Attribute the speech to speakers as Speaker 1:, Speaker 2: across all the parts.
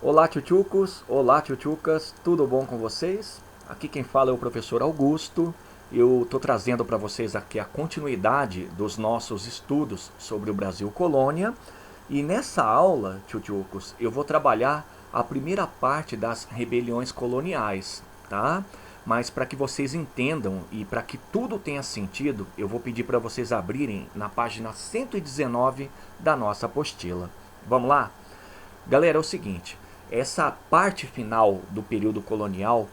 Speaker 1: Olá, tchutchucos! Olá, tchutchucas! Tudo bom com vocês? Aqui quem fala é o professor Augusto. Eu estou trazendo para vocês aqui a continuidade dos nossos estudos sobre o Brasil Colônia. E nessa aula, tchutchucos, eu vou trabalhar a primeira parte das rebeliões coloniais, tá? Mas para que vocês entendam e para que tudo tenha sentido, eu vou pedir para vocês abrirem na página 119 da nossa apostila. Vamos lá? Galera, é o seguinte, essa parte final do período colonial,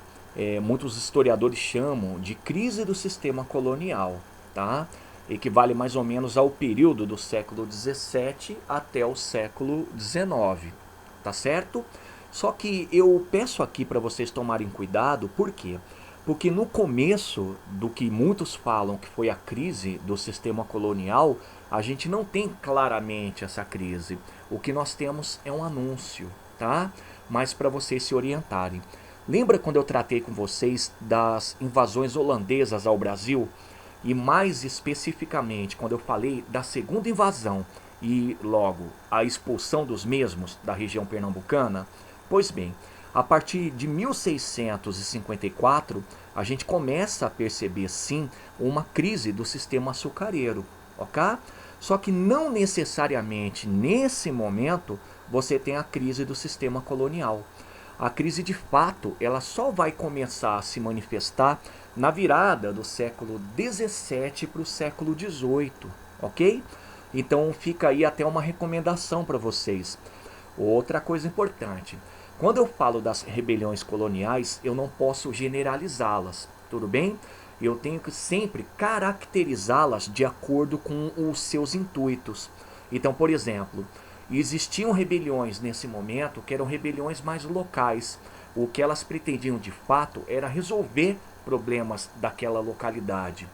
Speaker 1: muitos historiadores chamam de crise do sistema colonial, tá? Equivale mais ou menos ao período do século XVII até o século XIX, tá certo? Só que eu peço aqui para vocês tomarem cuidado, por quê? Porque no começo do que muitos falam que foi a crise do sistema colonial, a gente não tem claramente essa crise. O que nós temos é um anúncio, tá? Mas para vocês se orientarem. Lembra quando eu tratei com vocês das invasões holandesas ao Brasil? E mais especificamente, quando eu falei da segunda invasão e logo a expulsão dos mesmos da região pernambucana? Pois bem, a partir de 1654, a gente começa a perceber sim uma crise do sistema açucareiro, ok? Só que não necessariamente nesse momento você tem a crise do sistema colonial. A crise de fato ela só vai começar a se manifestar na virada do século 17 para o século 18, ok? Então fica aí até uma recomendação para vocês. Outra coisa importante, quando eu falo das rebeliões coloniais, eu não posso generalizá-las, tudo bem? Eu tenho que sempre caracterizá-las de acordo com os seus intuitos. Então, por exemplo, existiam rebeliões nesse momento que eram rebeliões mais locais. O que elas pretendiam de fato era resolver problemas daquela localidade.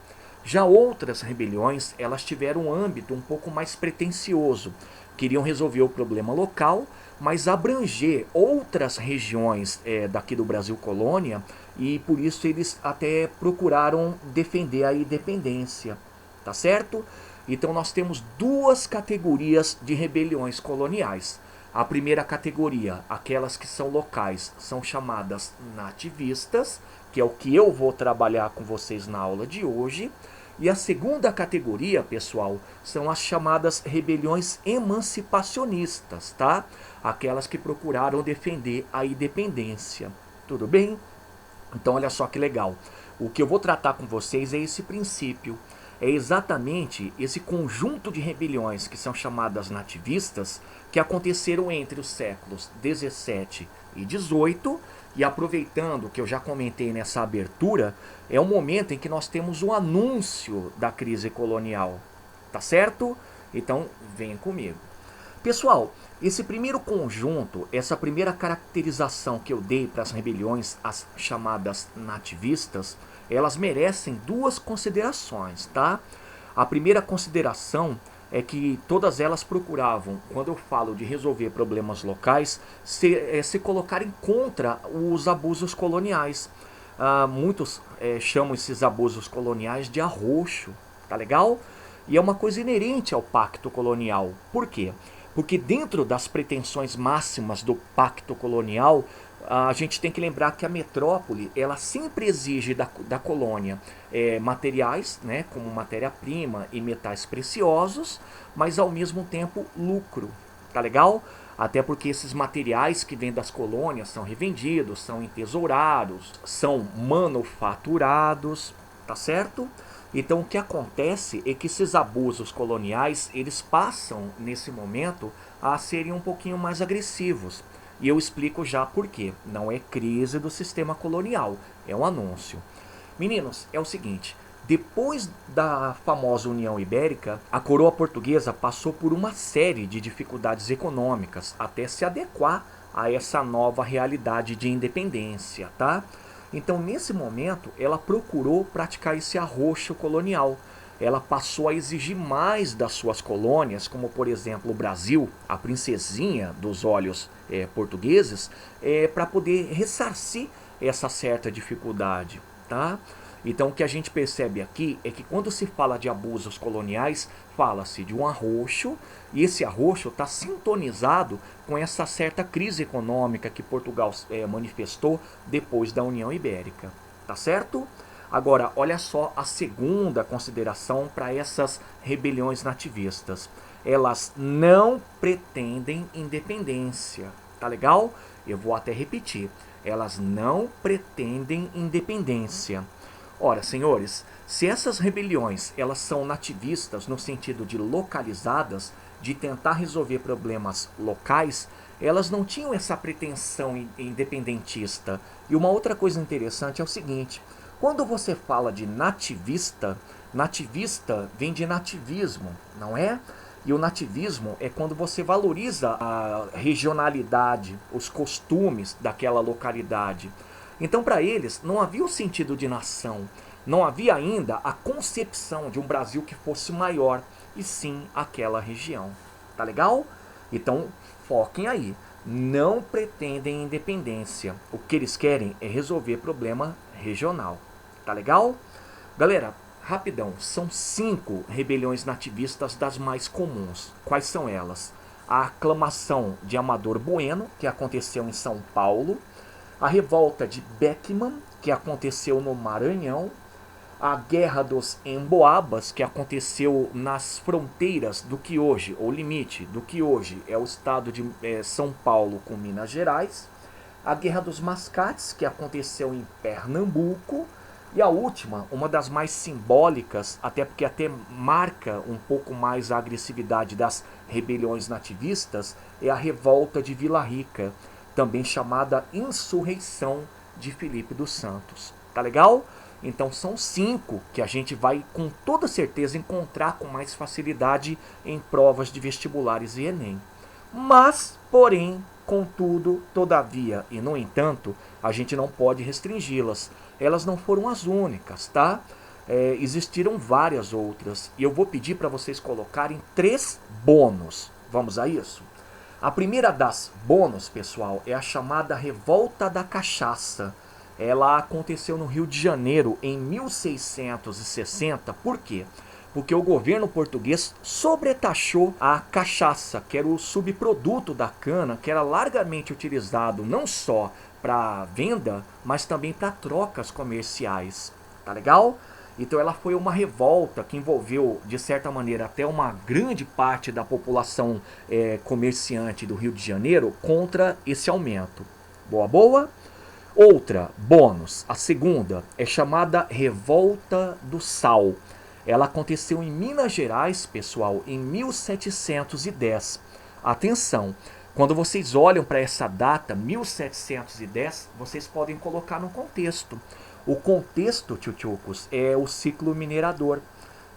Speaker 1: Já outras rebeliões, elas tiveram um âmbito um pouco mais pretensioso. Queriam resolver o problema local, mas abranger outras regiões daqui do Brasil colônia, e por isso eles até procuraram defender a independência, tá certo? Então nós temos duas categorias de rebeliões coloniais. A primeira categoria, aquelas que são locais, são chamadas nativistas, que é o que eu vou trabalhar com vocês na aula de hoje. E a segunda categoria, pessoal, são as chamadas rebeliões emancipacionistas, tá? Aquelas que procuraram defender a independência. Tudo bem? Então olha só que legal. O que eu vou tratar com vocês é esse princípio. É exatamente esse conjunto de rebeliões que são chamadas nativistas que aconteceram entre os séculos 17 e 18. E aproveitando que eu já comentei nessa abertura, é o momento em que nós temos o anúncio da crise colonial. Tá certo? Então venha comigo. Pessoal, esse primeiro conjunto, essa primeira caracterização que eu dei para as rebeliões, as chamadas nativistas, elas merecem duas considerações, tá? A primeira consideração é que todas elas procuravam, quando eu falo de resolver problemas locais, se colocarem contra os abusos coloniais. Muitos chamam esses abusos coloniais de arroxo, tá legal? E é uma coisa inerente ao pacto colonial. Por quê? Porque dentro das pretensões máximas do pacto colonial, a gente tem que lembrar que a metrópole ela sempre exige da colônia materiais, né, como matéria-prima e metais preciosos, mas ao mesmo tempo lucro. Tá legal? Até porque esses materiais que vêm das colônias são revendidos, são entesourados, são manufaturados, tá certo? Então o que acontece é que esses abusos coloniais, eles passam nesse momento a serem um pouquinho mais agressivos. E eu explico já por quê. Não é crise do sistema colonial, é um anúncio. Meninos, é o seguinte, depois da famosa União Ibérica, a coroa portuguesa passou por uma série de dificuldades econômicas até se adequar a essa nova realidade de independência, tá? Então, nesse momento, ela procurou praticar esse arroxo colonial. Ela passou a exigir mais das suas colônias, como por exemplo o Brasil, a princesinha dos olhos portugueses, para poder ressarcir essa certa dificuldade, tá? Então o que a gente percebe aqui é que quando se fala de abusos coloniais, fala-se de um arroxo, e esse arroxo está sintonizado com essa certa crise econômica que Portugal manifestou depois da União Ibérica. Tá certo? Agora, olha só a segunda consideração para essas rebeliões nativistas. Elas não pretendem independência. Tá legal? Eu vou até repetir. Elas não pretendem independência. Ora, senhores, se essas rebeliões elas são nativistas no sentido de localizadas, de tentar resolver problemas locais, elas não tinham essa pretensão independentista. E uma outra coisa interessante é o seguinte: quando você fala de nativista, nativista vem de nativismo, não é? E o nativismo é quando você valoriza a regionalidade, os costumes daquela localidade. Então, para eles, não havia o sentido de nação, não havia ainda a concepção de um Brasil que fosse maior, e sim aquela região. Tá legal? Então, foquem aí. Não pretendem independência. O que eles querem é resolver problema regional. Tá legal? Galera, rapidão, são 5 rebeliões nativistas das mais comuns. Quais são elas? A aclamação de Amador Bueno, que aconteceu em São Paulo. A revolta de Beckman, que aconteceu no Maranhão. A Guerra dos Emboabas, que aconteceu nas fronteiras do que hoje, ou limite do que hoje é o estado de São Paulo com Minas Gerais. A Guerra dos Mascates, que aconteceu em Pernambuco. E a última, uma das mais simbólicas, até porque até marca um pouco mais a agressividade das rebeliões nativistas, é a Revolta de Vila Rica, também chamada Insurreição de Filipe dos Santos. Tá legal? Então são 5 que a gente vai com toda certeza encontrar com mais facilidade em provas de vestibulares e Enem. Mas, porém, contudo, todavia e no entanto, a gente não pode restringi-las. Elas não foram as únicas, tá? Existiram várias outras e eu vou pedir para vocês colocarem 3 bônus. Vamos a isso? A primeira das bônus, pessoal, é a chamada Revolta da Cachaça. Ela aconteceu no Rio de Janeiro em 1660. Por quê? Porque o governo português sobretaxou a cachaça, que era o subproduto da cana, que era largamente utilizado não só para venda, mas também para trocas comerciais. Tá legal? Então ela foi uma revolta que envolveu, de certa maneira, até uma grande parte da população comerciante do Rio de Janeiro contra esse aumento. Boa, boa? Outra, bônus, a segunda, é chamada Revolta do Sal. Ela aconteceu em Minas Gerais, pessoal, em 1710. Atenção, quando vocês olham para essa data, 1710, vocês podem colocar no contexto. O contexto, tchutchucos, é o ciclo minerador.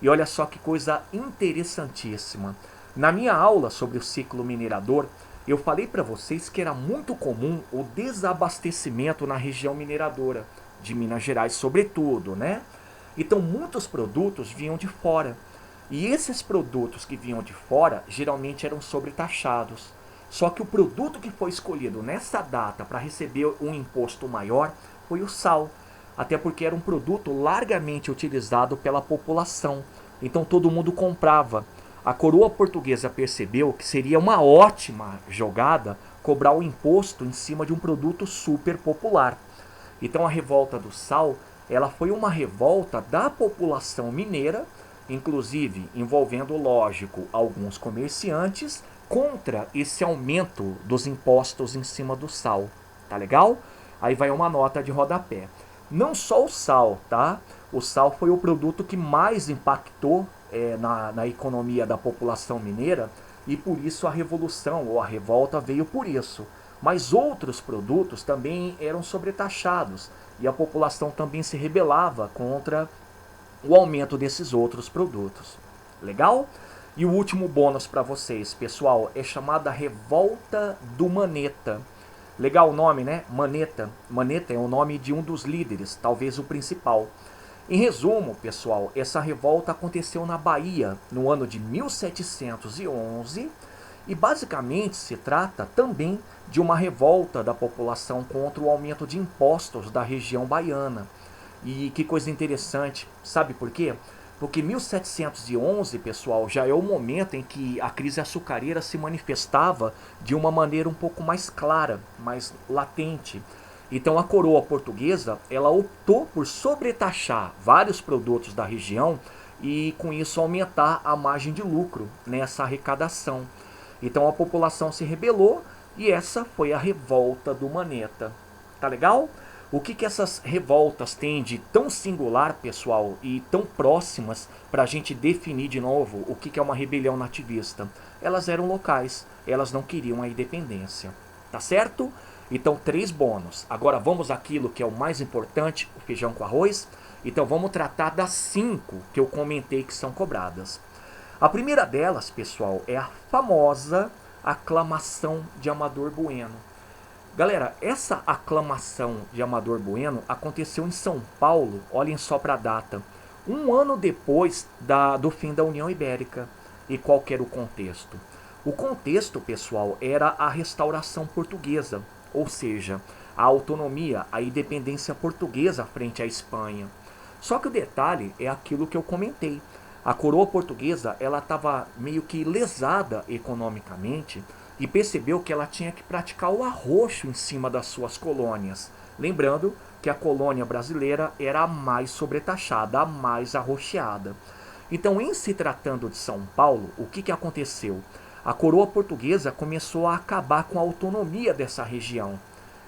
Speaker 1: E olha só que coisa interessantíssima. Na minha aula sobre o ciclo minerador, eu falei para vocês que era muito comum o desabastecimento na região mineradora, de Minas Gerais sobretudo, né? Então muitos produtos vinham de fora. E esses produtos que vinham de fora geralmente eram sobretaxados. Só que o produto que foi escolhido nessa data para receber um imposto maior foi o sal. Até porque era um produto largamente utilizado pela população. Então todo mundo comprava. A coroa portuguesa percebeu que seria uma ótima jogada cobrar o imposto em cima de um produto super popular. Então a revolta do sal, ela foi uma revolta da população mineira, inclusive envolvendo, lógico, alguns comerciantes, contra esse aumento dos impostos em cima do sal. Tá legal? Aí vai uma nota de rodapé. Não só o sal, tá? O sal foi o produto que mais impactou na economia da população mineira e por isso a revolução ou a revolta veio por isso. Mas outros produtos também eram sobretaxados e a população também se rebelava contra o aumento desses outros produtos. Legal? E o último bônus para vocês, pessoal, é chamada Revolta do Maneta. Legal o nome, né? Maneta. Maneta é o nome de um dos líderes, talvez o principal. Em resumo, pessoal, essa revolta aconteceu na Bahia no ano de 1711 e basicamente se trata também de uma revolta da população contra o aumento de impostos da região baiana. E que coisa interessante, sabe por quê? Porque 1711, pessoal, já é o momento em que a crise açucareira se manifestava de uma maneira um pouco mais clara, mais latente. Então a coroa portuguesa, ela optou por sobretaxar vários produtos da região e com isso aumentar a margem de lucro nessa arrecadação. Então a população se rebelou e essa foi a revolta do Maneta. Tá legal? O que essas revoltas têm de tão singular, pessoal, e tão próximas para a gente definir de novo o que é uma rebelião nativista? Elas eram locais, elas não queriam a independência. Tá certo? Então, 3 bônus. Agora vamos àquilo que é o mais importante, o feijão com arroz. Então vamos tratar das 5 que eu comentei que são cobradas. A primeira delas, pessoal, é a famosa aclamação de Amador Bueno. Galera, essa aclamação de Amador Bueno aconteceu em São Paulo, olhem só para a data, um ano depois do fim da União Ibérica. E qual que era o contexto? O contexto, pessoal, era a restauração portuguesa, ou seja, a autonomia, a independência portuguesa frente à Espanha. Só que o detalhe é aquilo que eu comentei. A coroa portuguesa, ela estava meio que lesada economicamente e percebeu que ela tinha que praticar o arroxo em cima das suas colônias. Lembrando que a colônia brasileira era a mais sobretaxada, a mais arroxeada. Então, em se tratando de São Paulo, o que aconteceu? A coroa portuguesa começou a acabar com a autonomia dessa região.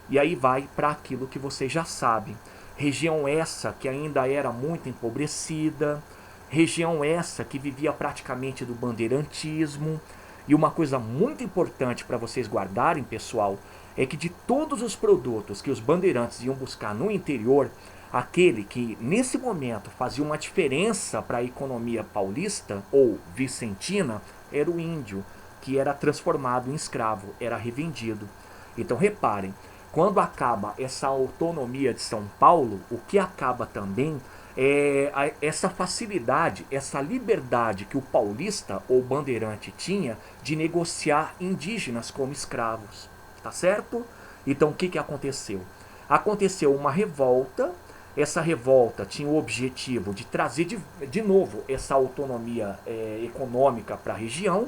Speaker 1: E aí vai para aquilo que vocês já sabem. Região essa que ainda era muito empobrecida, região essa que vivia praticamente do bandeirantismo. E uma coisa muito importante para vocês guardarem, pessoal, é que de todos os produtos que os bandeirantes iam buscar no interior, aquele que nesse momento fazia uma diferença para a economia paulista ou vicentina era o índio, que era transformado em escravo, era revendido. Então reparem, quando acaba essa autonomia de São Paulo, o que acaba também é essa facilidade, essa liberdade que o paulista ou bandeirante tinha de negociar indígenas como escravos. Tá certo? Então o que aconteceu? Aconteceu uma revolta. Essa revolta tinha o objetivo de trazer de novo essa autonomia econômica para a região.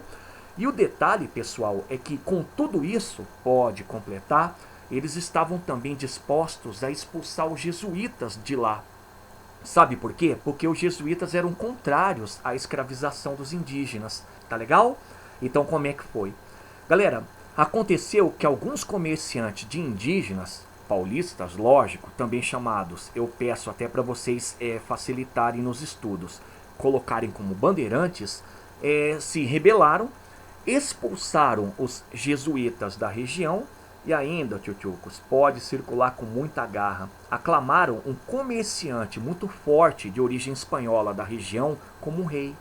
Speaker 1: E o detalhe, pessoal, é que com tudo isso, pode completar, eles estavam também dispostos a expulsar os jesuítas de lá. Sabe por quê? Porque os jesuítas eram contrários à escravização dos indígenas. Tá legal? Então como é que foi? Galera, aconteceu que alguns comerciantes de indígenas, paulistas, lógico, também chamados, eu peço até para vocês facilitarem nos estudos, colocarem como bandeirantes, se rebelaram, expulsaram os jesuítas da região e ainda, tchutchucos, pode circular com muita garra. Aclamaram um comerciante muito forte de origem espanhola da região como rei.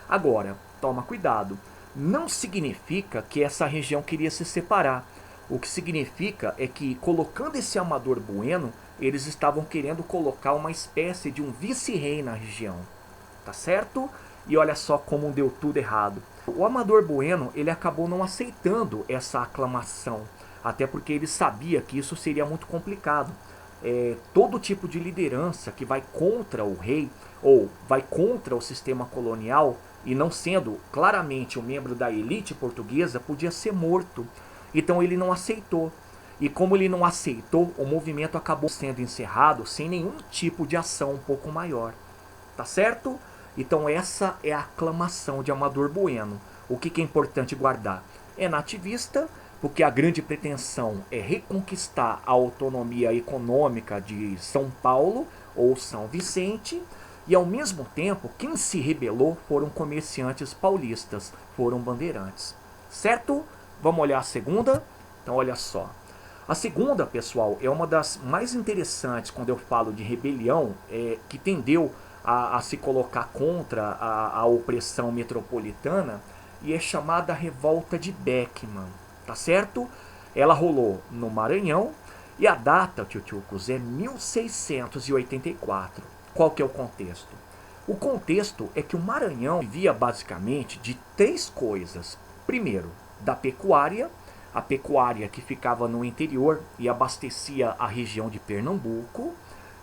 Speaker 1: Agora, toma cuidado, não significa que essa região queria se separar. O que significa é que, colocando esse Amador Bueno, eles estavam querendo colocar uma espécie de um vice-rei na região. Tá certo? E olha só como deu tudo errado. O Amador Bueno, ele acabou não aceitando essa aclamação, até porque ele sabia que isso seria muito complicado. Todo tipo de liderança que vai contra o rei ou vai contra o sistema colonial e não sendo claramente um membro da elite portuguesa podia ser morto. Então ele não aceitou. E como ele não aceitou, o movimento acabou sendo encerrado sem nenhum tipo de ação um pouco maior. Tá certo? Então essa é a aclamação de Amador Bueno. O que é importante guardar? É nativista, porque a grande pretensão é reconquistar a autonomia econômica de São Paulo ou São Vicente, e ao mesmo tempo quem se rebelou foram comerciantes paulistas, foram bandeirantes. Certo? Vamos olhar a segunda? Então olha só. A segunda, pessoal, é uma das mais interessantes quando eu falo de rebelião, que tendeu a se colocar contra a opressão metropolitana, e é chamada Revolta de Beckman. Tá certo? Ela rolou no Maranhão e a data, tchutchucos, é 1684. Qual que é o contexto? O contexto é que o Maranhão vivia basicamente de 3 coisas. Primeiro, da pecuária, a pecuária que ficava no interior e abastecia a região de Pernambuco.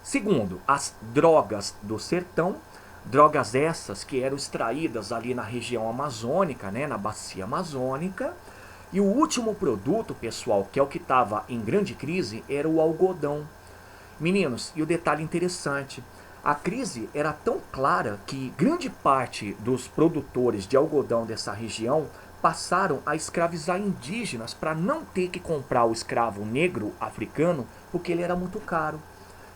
Speaker 1: Segundo, as drogas do sertão, drogas essas que eram extraídas ali na região amazônica, né, na bacia amazônica. E o último produto, pessoal, que é o que estava em grande crise, era o algodão. Meninos, e o detalhe interessante, a crise era tão clara que grande parte dos produtores de algodão dessa região passaram a escravizar indígenas para não ter que comprar o escravo negro africano porque ele era muito caro.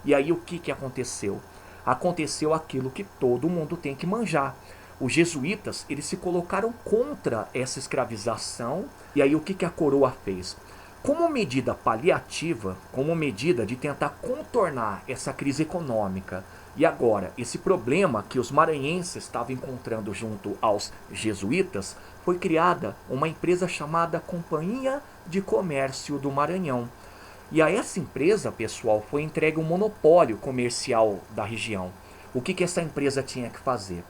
Speaker 1: E aí o que aconteceu? Aconteceu aquilo que todo mundo tem que manjar. Os jesuítas, eles se colocaram contra essa escravização. E aí o que a coroa fez? Como medida paliativa, como medida de tentar contornar essa crise econômica e agora esse problema que os maranhenses estavam encontrando junto aos jesuítas, foi criada uma empresa chamada Companhia de Comércio do Maranhão. E a essa empresa, pessoal, foi entregue um monopólio comercial da região. O que essa empresa tinha que fazer?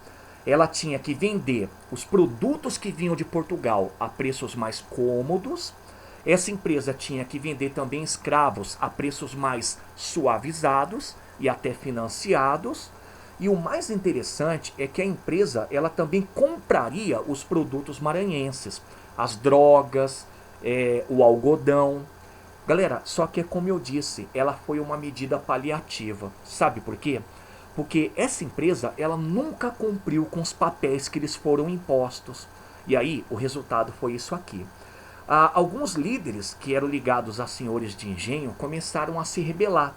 Speaker 1: Ela tinha que vender os produtos que vinham de Portugal a preços mais cômodos. Essa empresa tinha que vender também escravos a preços mais suavizados e até financiados. E o mais interessante é que a empresa ela também compraria os produtos maranhenses, as drogas, o algodão. Galera, só que como eu disse, ela foi uma medida paliativa. Sabe por quê? Porque essa empresa ela nunca cumpriu com os papéis que lhes foram impostos. E aí o resultado foi isso aqui. Alguns líderes que eram ligados a senhores de engenho começaram a se rebelar.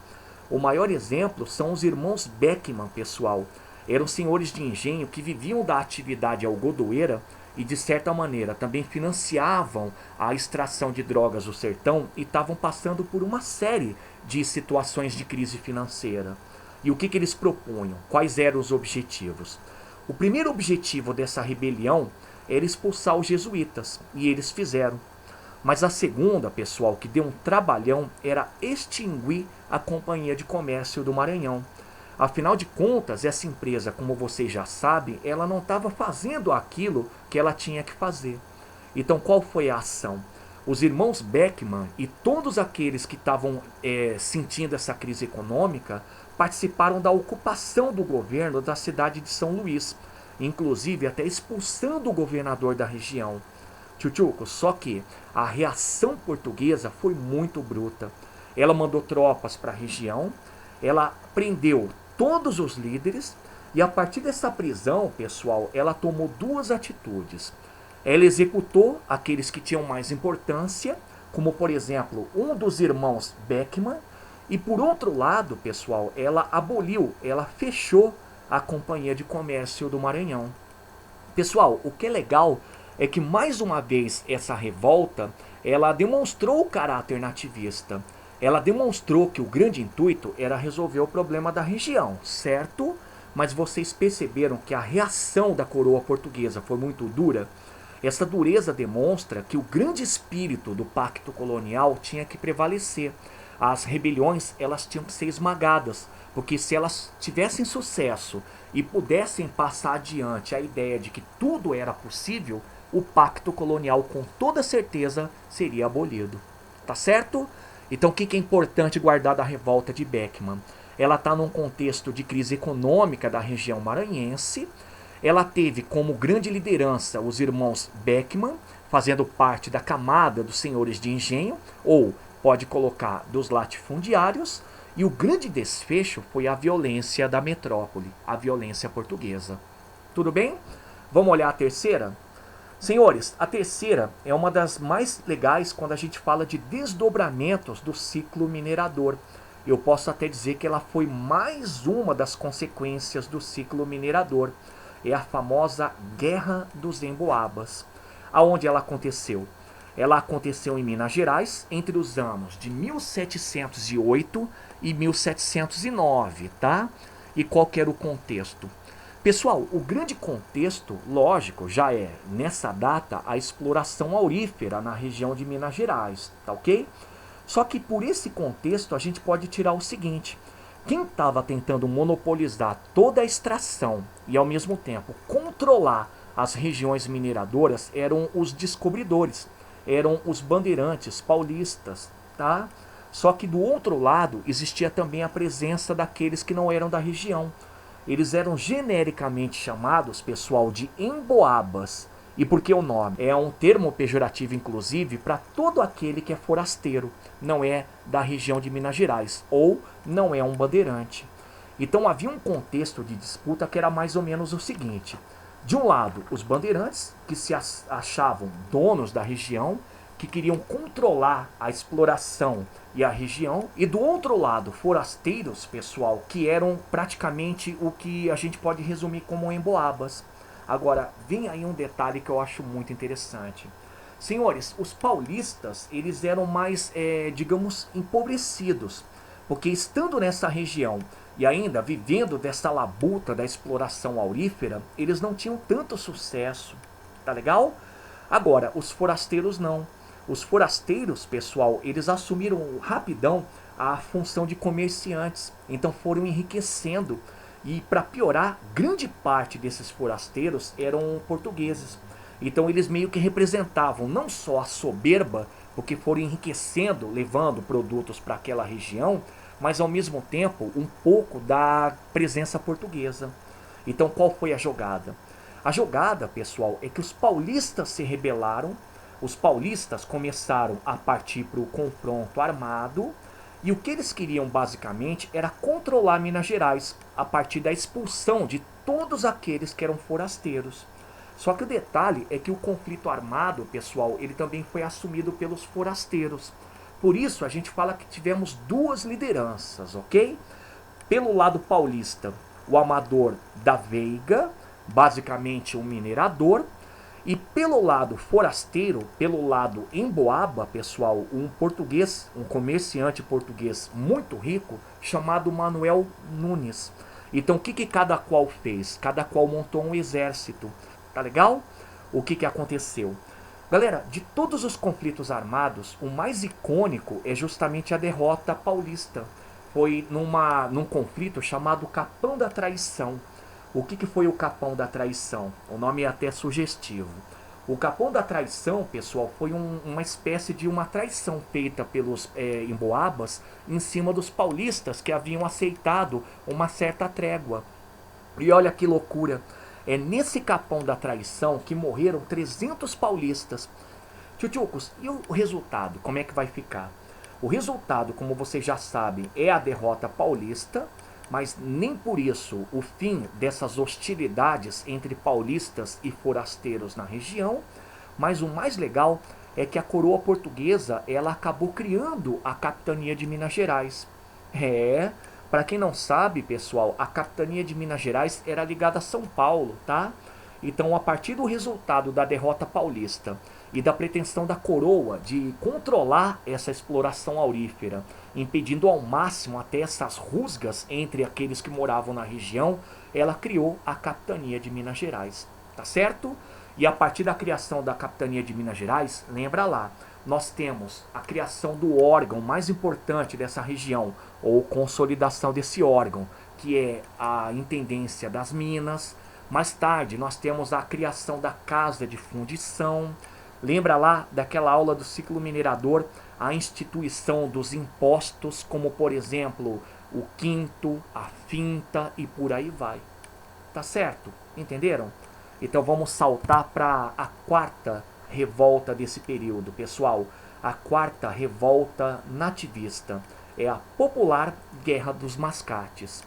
Speaker 1: O maior exemplo são os irmãos Beckman, pessoal. Eram senhores de engenho que viviam da atividade algodoeira e, de certa maneira, também financiavam a extração de drogas do sertão e estavam passando por uma série de situações de crise financeira. E o que eles propunham? Quais eram os objetivos? O primeiro objetivo dessa rebelião era expulsar os jesuítas, e eles fizeram. Mas a segunda, pessoal, que deu um trabalhão, era extinguir a Companhia de Comércio do Maranhão. Afinal de contas, essa empresa, como vocês já sabem, ela não estava fazendo aquilo que ela tinha que fazer. Então, qual foi a ação? Os irmãos Beckman e todos aqueles que estavam sentindo essa crise econômica participaram da ocupação do governo da cidade de São Luís, inclusive até expulsando o governador da região. Tchutchuco, só que a reação portuguesa foi muito bruta. Ela mandou tropas para a região, ela prendeu todos os líderes e a partir dessa prisão, pessoal, ela tomou duas atitudes. Ela executou aqueles que tinham mais importância, como por exemplo um dos irmãos Beckman, e por outro lado, pessoal, ela aboliu, ela fechou a Companhia de Comércio do Maranhão. Pessoal, o que é legal é que mais uma vez essa revolta, ela demonstrou o caráter nativista. Ela demonstrou que o grande intuito era resolver o problema da região, certo? Mas vocês perceberam que a reação da coroa portuguesa foi muito dura? Essa dureza demonstra que o grande espírito do pacto colonial tinha que prevalecer. As rebeliões elas tinham que ser esmagadas, porque se elas tivessem sucesso e pudessem passar adiante a ideia de que tudo era possível, o pacto colonial com toda certeza seria abolido. Tá certo? Então o que é importante guardar da revolta de Beckman? Ela está num contexto de crise econômica da região maranhense. Ela teve como grande liderança os irmãos Beckman, fazendo parte da camada dos senhores de engenho, ou pode colocar dos latifundiários, e o grande desfecho foi a violência da metrópole, a violência portuguesa. Tudo bem? Vamos olhar a terceira? Senhores, a terceira é uma das mais legais quando a gente fala de desdobramentos do ciclo minerador. Eu posso até dizer que ela foi mais uma das consequências do ciclo minerador. É a famosa Guerra dos Emboabas. Aonde ela aconteceu? Ela aconteceu em Minas Gerais entre os anos de 1708 e 1709, tá? E qual que era o contexto? Pessoal, o grande contexto, lógico, já é, nessa data, a exploração aurífera na região de Minas Gerais, tá ok? Só que por esse contexto a gente pode tirar o seguinte: quem estava tentando monopolizar toda a extração e ao mesmo tempo controlar as regiões mineradoras eram os descobridores, eram os bandeirantes paulistas, tá? Só que do outro lado existia também a presença daqueles que não eram da região. Eles eram genericamente chamados, pessoal, de emboabas. E por que o nome? É um termo pejorativo, inclusive, para todo aquele que é forasteiro, não é da região de Minas Gerais, ou não é um bandeirante. Então havia um contexto de disputa que era mais ou menos o seguinte. De um lado, os bandeirantes, que se achavam donos da região, que queriam controlar a exploração e a região, e do outro lado, forasteiros, pessoal, que eram praticamente o que a gente pode resumir como emboabas. Agora, vem aí um detalhe que eu acho muito interessante. Senhores, os paulistas, eles eram mais, digamos, empobrecidos, porque estando nessa região e ainda vivendo dessa labuta da exploração aurífera, eles não tinham tanto sucesso, tá legal? Agora, os forasteiros não. Os forasteiros, pessoal, eles assumiram rapidão a função de comerciantes, então foram enriquecendo. E para piorar, grande parte desses forasteiros eram portugueses. Então eles meio que representavam não só a soberba, porque foram enriquecendo, levando produtos para aquela região, mas ao mesmo tempo um pouco da presença portuguesa. Então qual foi a jogada? A jogada, pessoal, é que os paulistas se rebelaram, os paulistas começaram a partir para o confronto armado, e o que eles queriam basicamente era controlar Minas Gerais a partir da expulsão de todos aqueles que eram forasteiros. Só que o detalhe é que o conflito armado, pessoal, ele também foi assumido pelos forasteiros. Por isso a gente fala que tivemos duas lideranças, ok? Pelo lado paulista, o Amador da Veiga, basicamente um minerador, e pelo lado forasteiro, pelo lado emboaba, pessoal, um português, um comerciante português muito rico, chamado Manuel Nunes. Então o que cada qual fez? Cada qual montou um exército, tá legal? O que aconteceu? Galera, de todos os conflitos armados, o mais icônico é justamente a derrota paulista. Foi num conflito chamado Capão da Traição. O que foi o Capão da Traição? O nome é até sugestivo. O Capão da Traição, pessoal, foi uma espécie de uma traição feita pelos emboabas em cima dos paulistas que haviam aceitado uma certa trégua. E olha que loucura, é nesse Capão da Traição que morreram 300 paulistas. Tchutchucos, e o resultado, como é que vai ficar? O resultado, como vocês já sabem, é a derrota paulista, mas nem por isso o fim dessas hostilidades entre paulistas e forasteiros na região. Mas o mais legal é que a coroa portuguesa ela acabou criando a capitania de Minas Gerais. Para quem não sabe, pessoal, a capitania de Minas Gerais era ligada a São Paulo, tá? Então, a partir do resultado da derrota paulista e da pretensão da coroa de controlar essa exploração aurífera, impedindo ao máximo até essas rusgas entre aqueles que moravam na região, ela criou a capitania de Minas Gerais, tá certo? E a partir da criação da capitania de Minas Gerais, lembra lá, nós temos a criação do órgão mais importante dessa região, ou consolidação desse órgão, que é a Intendência das Minas. Mais tarde, nós temos a criação da Casa de Fundição. Lembra lá daquela aula do ciclo minerador, a instituição dos impostos, como por exemplo, o quinto, a finta e por aí vai. Tá certo? Entenderam? Então vamos saltar para a quarta revolta desse período, pessoal. A quarta revolta nativista é a popular Guerra dos Mascates.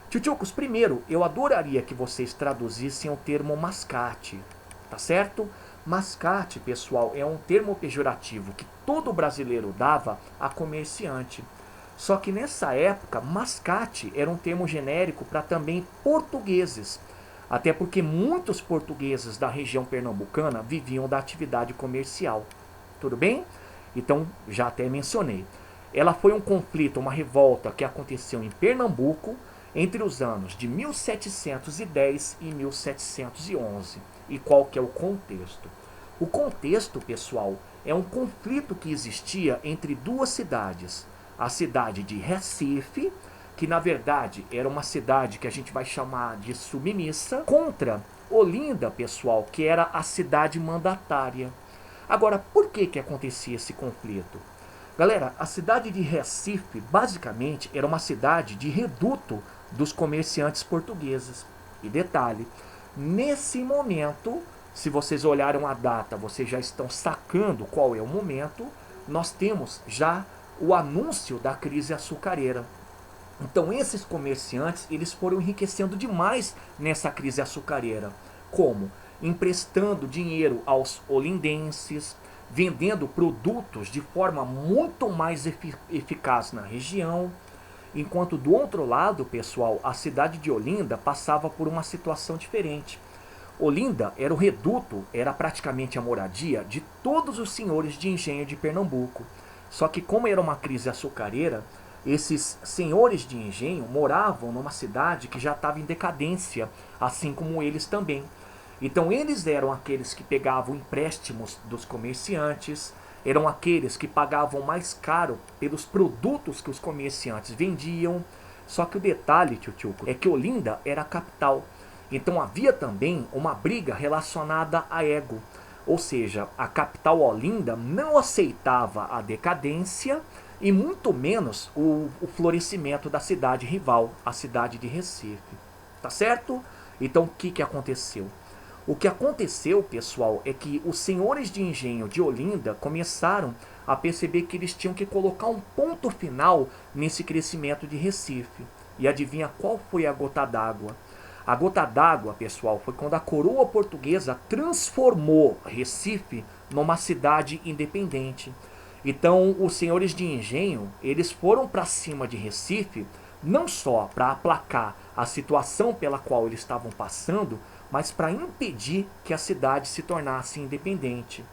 Speaker 1: Tchutchucos, primeiro, eu adoraria que vocês traduzissem o termo mascate, tá certo? Mascate, pessoal, é um termo pejorativo que todo brasileiro dava a comerciante. Só que nessa época, mascate era um termo genérico para também portugueses. Até porque muitos portugueses da região pernambucana viviam da atividade comercial. Tudo bem? Então, já até mencionei. Ela foi um conflito, uma revolta que aconteceu em Pernambuco, entre os anos de 1710 e 1711. E qual que é o contexto? O contexto, pessoal, é um conflito que existia entre duas cidades. A cidade de Recife, que na verdade era uma cidade que a gente vai chamar de submissa, contra Olinda, pessoal, que era a cidade mandatária. Agora, por que acontecia esse conflito? Galera, a cidade de Recife, basicamente, era uma cidade de reduto dos comerciantes portugueses. E detalhe, nesse momento, se vocês olharam a data, vocês já estão sacando qual é o momento, nós temos já o anúncio da crise açucareira. Então esses comerciantes, eles foram enriquecendo demais nessa crise açucareira. Como? Emprestando dinheiro aos olindenses, vendendo produtos de forma muito mais eficaz na região. Enquanto do outro lado, pessoal, a cidade de Olinda passava por uma situação diferente. Olinda era o reduto, era praticamente a moradia de todos os senhores de engenho de Pernambuco. Só que como era uma crise açucareira, esses senhores de engenho moravam numa cidade que já estava em decadência, assim como eles também. Então eles eram aqueles que pegavam empréstimos dos comerciantes, eram aqueles que pagavam mais caro pelos produtos que os comerciantes vendiam. Só que o detalhe, tio, é que Olinda era a capital. Então havia também uma briga relacionada a ego. Ou seja, a capital Olinda não aceitava a decadência e muito menos o florescimento da cidade rival, a cidade de Recife. Tá certo? Então o que aconteceu? O que aconteceu, pessoal, é que os senhores de engenho de Olinda começaram a perceber que eles tinham que colocar um ponto final nesse crescimento de Recife. E adivinha qual foi a gota d'água? A gota d'água, pessoal, foi quando a coroa portuguesa transformou Recife numa cidade independente. Então, os senhores de engenho, eles foram para cima de Recife, não só para aplacar a situação pela qual eles estavam passando, mas para impedir que a cidade se tornasse independente.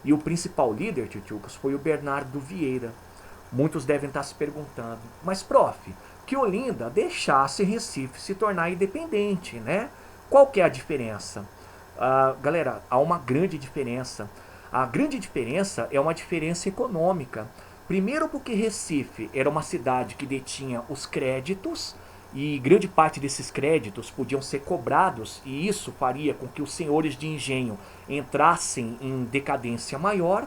Speaker 1: E o principal líder, tio-tchucas, foi o Bernardo Vieira. Muitos devem estar se perguntando, mas prof, que Olinda deixasse Recife se tornar independente, né? Qual que é a diferença? Galera, há uma grande diferença. A grande diferença é uma diferença econômica. Primeiro porque Recife era uma cidade que detinha os créditos e grande parte desses créditos podiam ser cobrados e isso faria com que os senhores de engenho entrassem em decadência maior.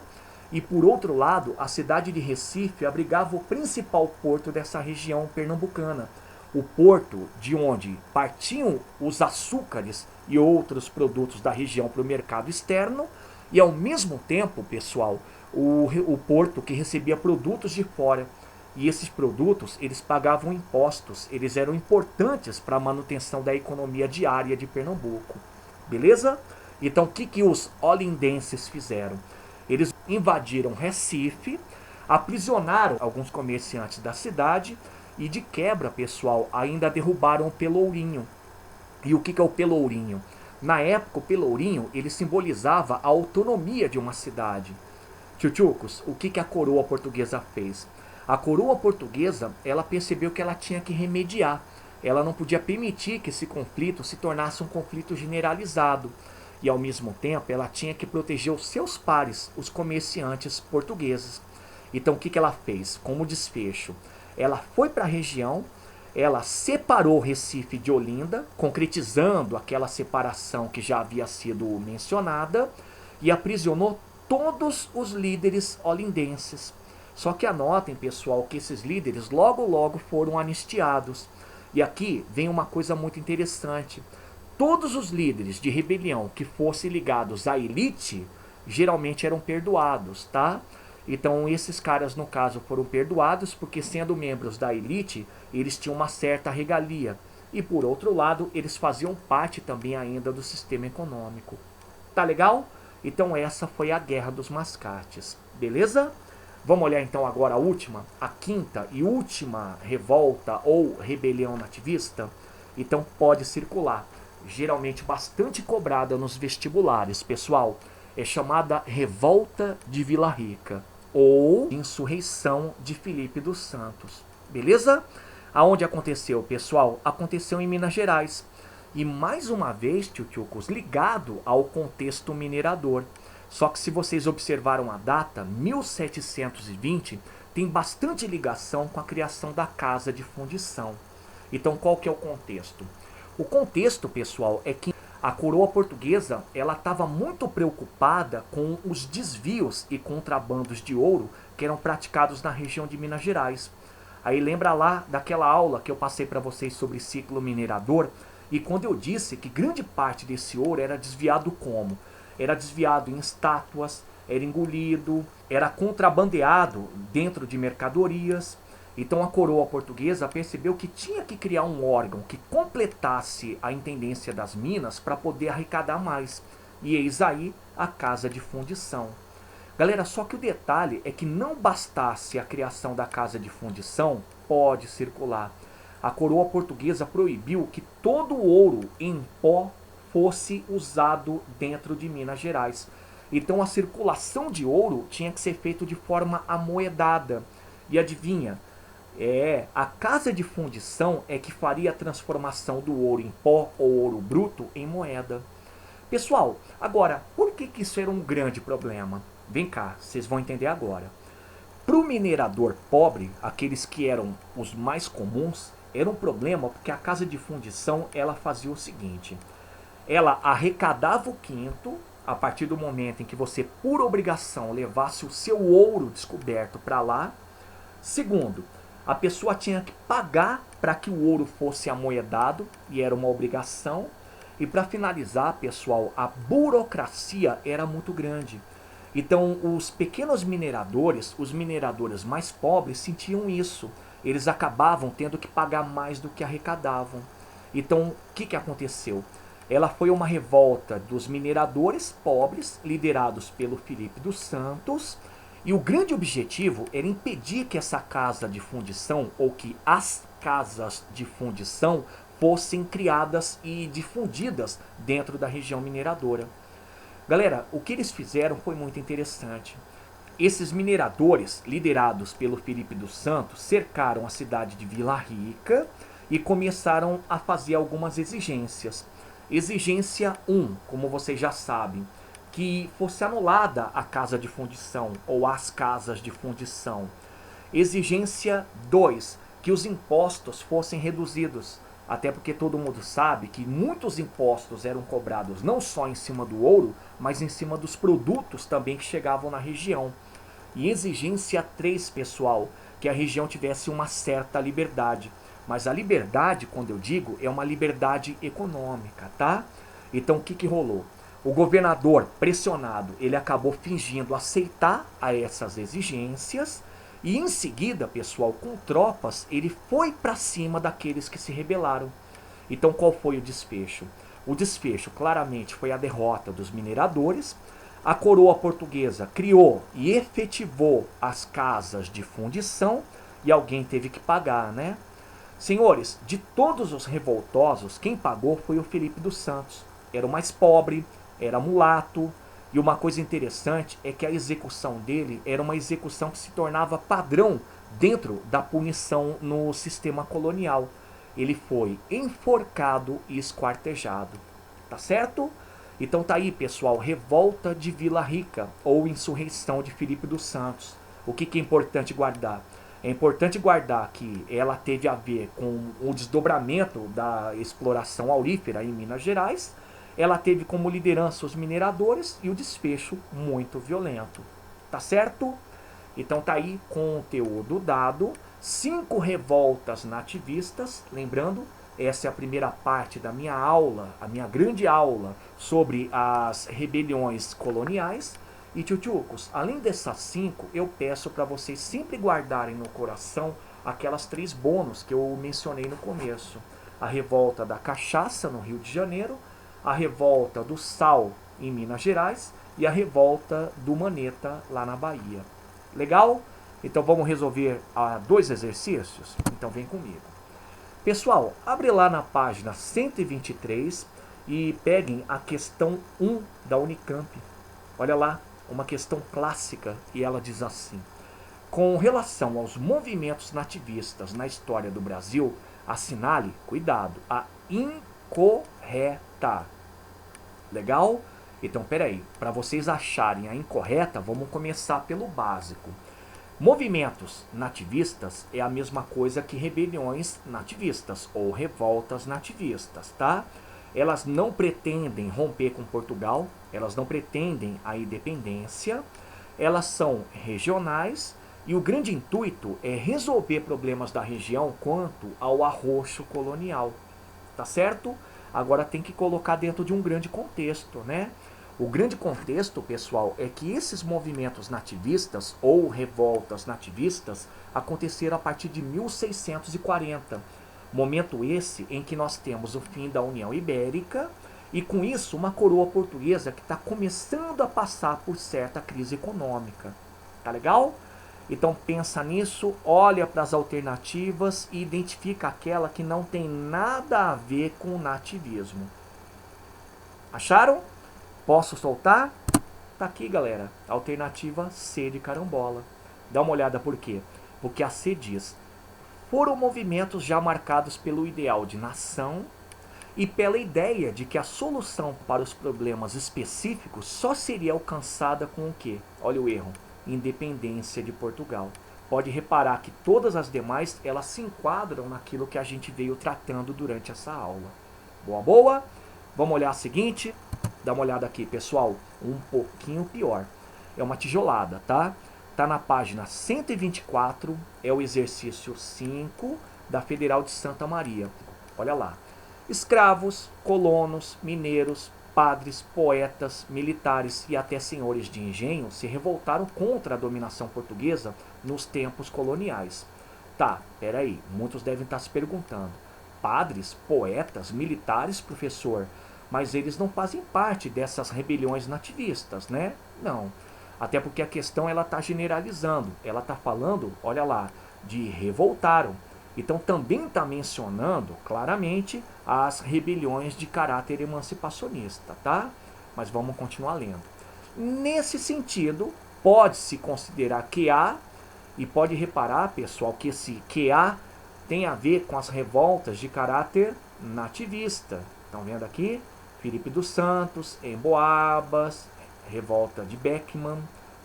Speaker 1: E por outro lado, a cidade de Recife abrigava o principal porto dessa região pernambucana. O porto de onde partiam os açúcares e outros produtos da região para o mercado externo. E ao mesmo tempo, pessoal, o porto que recebia produtos de fora. E esses produtos, eles pagavam impostos. Eles eram importantes para a manutenção da economia diária de Pernambuco. Beleza? Então o que os olindenses fizeram? Eles invadiram Recife, aprisionaram alguns comerciantes da cidade e de quebra, pessoal, ainda derrubaram o Pelourinho. E o que é o Pelourinho? Na época, o Pelourinho ele simbolizava a autonomia de uma cidade. Tchutchucos, o que a coroa portuguesa fez? A coroa portuguesa ela percebeu que ela tinha que remediar. Ela não podia permitir que esse conflito se tornasse um conflito generalizado. E ao mesmo tempo ela tinha que proteger os seus pares, os comerciantes portugueses. Então o que ela fez? Como desfecho, ela foi para a região, ela separou Recife de Olinda, concretizando aquela separação que já havia sido mencionada, e aprisionou todos os líderes olindenses. Só que anotem, pessoal, que esses líderes logo foram anistiados. E aqui vem uma coisa muito interessante. Todos os líderes de rebelião que fossem ligados à elite, geralmente eram perdoados, tá? Então esses caras, no caso, foram perdoados porque sendo membros da elite, eles tinham uma certa regalia. E por outro lado, eles faziam parte também ainda do sistema econômico. Tá legal? Então essa foi a Guerra dos Mascates, beleza? Vamos olhar então agora a última, a quinta e última revolta ou rebelião nativista? Então pode circular. Geralmente bastante cobrada nos vestibulares, pessoal. É chamada Revolta de Vila Rica ou Insurreição de Filipe dos Santos. Beleza? Aonde aconteceu, pessoal? Aconteceu em Minas Gerais. E mais uma vez, tchutchucos, ligado ao contexto minerador. Só que se vocês observaram a data, 1720, tem bastante ligação com a criação da Casa de Fundição. Então qual que é o contexto? O contexto, pessoal, é que A coroa portuguesa, ela estava muito preocupada com os desvios e contrabandos de ouro que eram praticados na região de Minas Gerais. Aí lembra lá daquela aula que eu passei para vocês sobre ciclo minerador, e quando eu disse que grande parte desse ouro era desviado como? Era desviado em estátuas, era engolido, era contrabandeado dentro de mercadorias. Então a coroa portuguesa percebeu que tinha que criar um órgão que completasse a intendência das minas para poder arrecadar mais. E eis aí a casa de fundição. Galera, só que o detalhe é que não bastasse a criação da casa de fundição, pode circular. A coroa portuguesa proibiu que todo o ouro em pó fosse usado dentro de Minas Gerais. Então a circulação de ouro tinha que ser feita de forma amoedada. E adivinha? A casa de fundição é que faria a transformação do ouro em pó ou ouro bruto em moeda. Pessoal, agora, por que isso era um grande problema? Vem cá, vocês vão entender agora. Para o minerador pobre, aqueles que eram os mais comuns, era um problema porque a casa de fundição ela fazia o seguinte: ela arrecadava o quinto a partir do momento em que você, por obrigação, levasse o seu ouro descoberto para lá. Segundo, a pessoa tinha que pagar para que o ouro fosse amoedado, e era uma obrigação. E para finalizar, pessoal, a burocracia era muito grande. Então, os pequenos mineradores, os mineradores mais pobres, sentiam isso. Eles acabavam tendo que pagar mais do que arrecadavam. Então, o que aconteceu? Ela foi uma revolta dos mineradores pobres, liderados pelo Filipe dos Santos, e o grande objetivo era impedir que essa casa de fundição, ou que as casas de fundição, fossem criadas e difundidas dentro da região mineradora. Galera, o que eles fizeram foi muito interessante. Esses mineradores, liderados pelo Filipe dos Santos, cercaram a cidade de Vila Rica e começaram a fazer algumas exigências. Exigência 1, como vocês já sabem, que fosse anulada a casa de fundição ou as casas de fundição. Exigência 2, que os impostos fossem reduzidos. Até porque todo mundo sabe que muitos impostos eram cobrados não só em cima do ouro, mas em cima dos produtos também que chegavam na região. E exigência 3, pessoal, que a região tivesse uma certa liberdade. Mas a liberdade, quando eu digo, é uma liberdade econômica, tá? Então o que rolou? O governador, pressionado, ele acabou fingindo aceitar a essas exigências e em seguida, pessoal, com tropas, ele foi para cima daqueles que se rebelaram. Então qual foi o desfecho? O desfecho claramente foi a derrota dos mineradores. A coroa portuguesa criou e efetivou as casas de fundição e alguém teve que pagar, né? Senhores, de todos os revoltosos, quem pagou foi o Filipe dos Santos. Era o mais pobre, era mulato, e uma coisa interessante é que a execução dele era uma execução que se tornava padrão dentro da punição no sistema colonial. Ele foi enforcado e esquartejado. Tá certo? Então tá aí, pessoal, revolta de Vila Rica ou insurreição de Filipe dos Santos. O que é importante guardar? É importante guardar que ela teve a ver com o desdobramento da exploração aurífera em Minas Gerais. Ela teve como liderança os mineradores e o desfecho muito violento. Tá certo? Então tá aí conteúdo dado. 5 revoltas nativistas. Lembrando, essa é a primeira parte da minha aula, a minha grande aula sobre as rebeliões coloniais. E tchutchucos, além dessas 5, eu peço para vocês sempre guardarem no coração aquelas 3 bônus que eu mencionei no começo. A revolta da cachaça no Rio de Janeiro, a revolta do sal em Minas Gerais e a revolta do maneta lá na Bahia. Legal? Então vamos resolver 2 exercícios? Então vem comigo. Pessoal, abre lá na página 123 e peguem a questão 1 da Unicamp. Olha lá, uma questão clássica, e ela diz assim: com relação aos movimentos nativistas na história do Brasil, assinale, cuidado, a incorreta. Legal? Então, peraí, para vocês acharem a incorreta, vamos começar pelo básico. Movimentos nativistas é a mesma coisa que rebeliões nativistas ou revoltas nativistas, tá? elas não pretendem romper com Portugal, elas não pretendem a independência, elas são regionais e o grande intuito é resolver problemas da região quanto ao arroxo colonial, tá certo? Agora tem que colocar dentro de um grande contexto, né? O grande contexto, pessoal, é que esses movimentos nativistas ou revoltas nativistas aconteceram a partir de 1640. Momento esse em que nós temos o fim da União Ibérica e com isso uma coroa portuguesa que está começando a passar por certa crise econômica. Tá legal? Então pensa nisso, olha para as alternativas e identifica aquela que não tem nada a ver com o nativismo. Acharam? Posso soltar? Tá aqui, galera. Alternativa C de carambola. Dá uma olhada por quê? Porque a C diz: foram movimentos já marcados pelo ideal de nação e pela ideia de que a solução para os problemas específicos só seria alcançada com o quê? Olha o erro. Independência de Portugal. Pode reparar que todas as demais, elas se enquadram naquilo que a gente veio tratando durante essa aula. Boa, boa? Vamos olhar a seguinte? Dá uma olhada aqui, pessoal. Um pouquinho pior. É uma tijolada, tá? Tá na página 124, é o exercício 5 da Federal de Santa Maria. Olha lá. Escravos, colonos, mineiros, padres, poetas, militares e até senhores de engenho se revoltaram contra a dominação portuguesa nos tempos coloniais. Tá, peraí, muitos devem estar se perguntando. Padres, poetas, militares, professor, mas eles não fazem parte dessas rebeliões nativistas, né? Não. Até porque a questão ela está generalizando. Ela está falando, olha lá, de revoltaram. Então também está mencionando claramente as rebeliões de caráter emancipacionista, tá? Mas vamos continuar lendo. Nesse sentido, pode-se considerar que há, e pode reparar, pessoal, que esse que há tem a ver com as revoltas de caráter nativista. Estão vendo aqui? Filipe dos Santos, Emboabas, revolta de Beckman,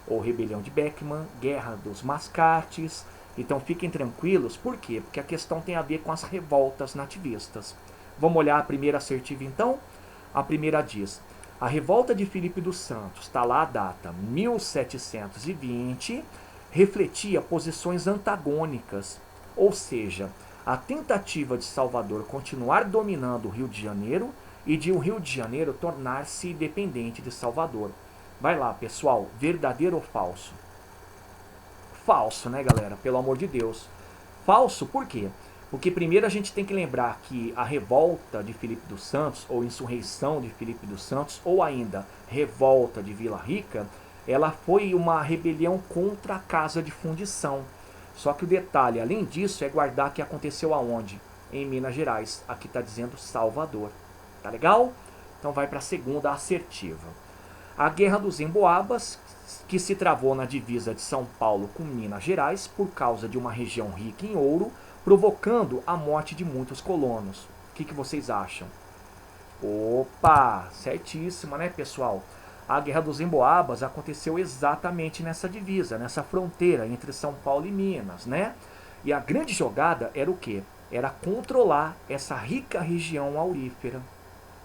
Speaker 1: ou rebelião de Beckman, guerra dos Mascates. Então fiquem tranquilos, por quê? Porque a questão tem a ver com as revoltas nativistas. Vamos olhar a primeira assertiva então? A primeira diz: a revolta de Filipe dos Santos, está lá a data, 1720, refletia posições antagônicas, ou seja, a tentativa de Salvador continuar dominando o Rio de Janeiro e de o Rio de Janeiro tornar-se independente de Salvador. Vai lá, pessoal, verdadeiro ou falso? Falso, né, galera? Pelo amor de Deus. Falso por quê? Porque primeiro a gente tem que lembrar que a revolta de Filipe dos Santos, ou insurreição de Filipe dos Santos, ou ainda revolta de Vila Rica, ela foi uma rebelião contra a casa de fundição. Só que o detalhe, além disso, é guardar que aconteceu aonde? Em Minas Gerais. Aqui está dizendo Salvador. Tá legal? Então vai para a segunda assertiva. A Guerra dos Emboabas, que se travou na divisa de São Paulo com Minas Gerais por causa de uma região rica em ouro, provocando a morte de muitos colonos. O que vocês acham? Opa, certíssima, né, pessoal? A Guerra dos Emboabas aconteceu exatamente nessa divisa, nessa fronteira entre São Paulo e Minas, né? E a grande jogada era o quê? Era controlar essa rica região aurífera.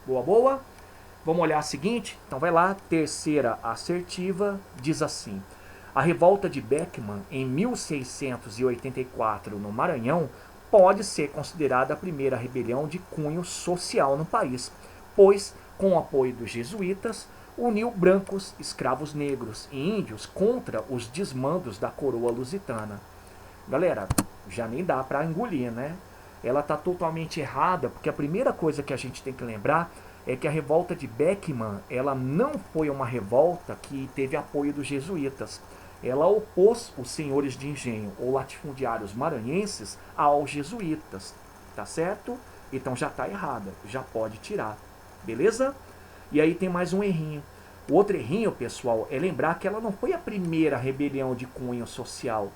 Speaker 1: Boa, boa? Vamos olhar a seguinte? Então vai lá, terceira assertiva, diz assim: a revolta de Beckman em 1684 no Maranhão pode ser considerada a primeira rebelião de cunho social no país, pois, com o apoio dos jesuítas, uniu brancos, escravos negros e índios contra os desmandos da coroa lusitana. Galera, já nem dá para engolir, né? Ela está totalmente errada, porque a primeira coisa que a gente tem que lembrar é que a revolta de Beckman, ela não foi uma revolta que teve apoio dos jesuítas. Ela opôs os senhores de engenho ou latifundiários maranhenses aos jesuítas, tá certo? Então já está errada, já pode tirar, beleza? E aí tem mais um errinho. O outro errinho, pessoal, é lembrar que ela não foi a primeira rebelião de cunho social.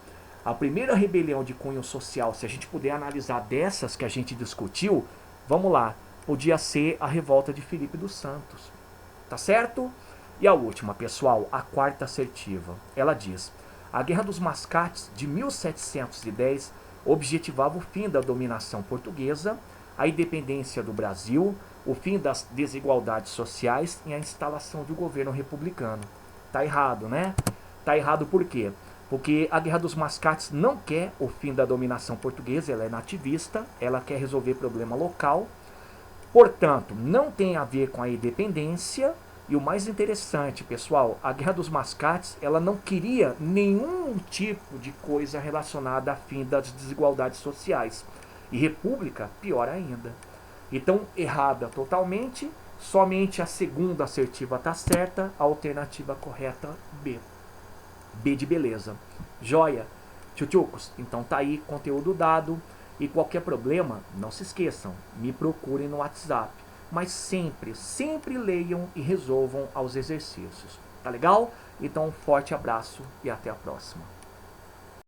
Speaker 1: A primeira rebelião de cunho social, se a gente puder analisar dessas que a gente discutiu, vamos lá, podia ser a revolta de Filipe dos Santos, tá certo? E a última, pessoal, a quarta assertiva. Ela diz: a Guerra dos Mascates de 1710 objetivava o fim da dominação portuguesa, a independência do Brasil, o fim das desigualdades sociais e a instalação de um governo republicano. Tá errado, né? Tá errado por quê? Porque a Guerra dos Mascates não quer o fim da dominação portuguesa, ela é nativista, ela quer resolver problema local, portanto, não tem a ver com a independência. E o mais interessante, pessoal, a Guerra dos Mascates, ela não queria nenhum tipo de coisa relacionada a fim das desigualdades sociais. E república, pior ainda. Então, errada totalmente, somente a segunda assertiva está certa, a alternativa correta, B. B de beleza. Joia? Tchutchucos, então tá aí, conteúdo dado. E qualquer problema, não se esqueçam, me procurem no WhatsApp. Mas sempre, sempre leiam e resolvam aos exercícios. Tá legal? Então um forte abraço e até a próxima.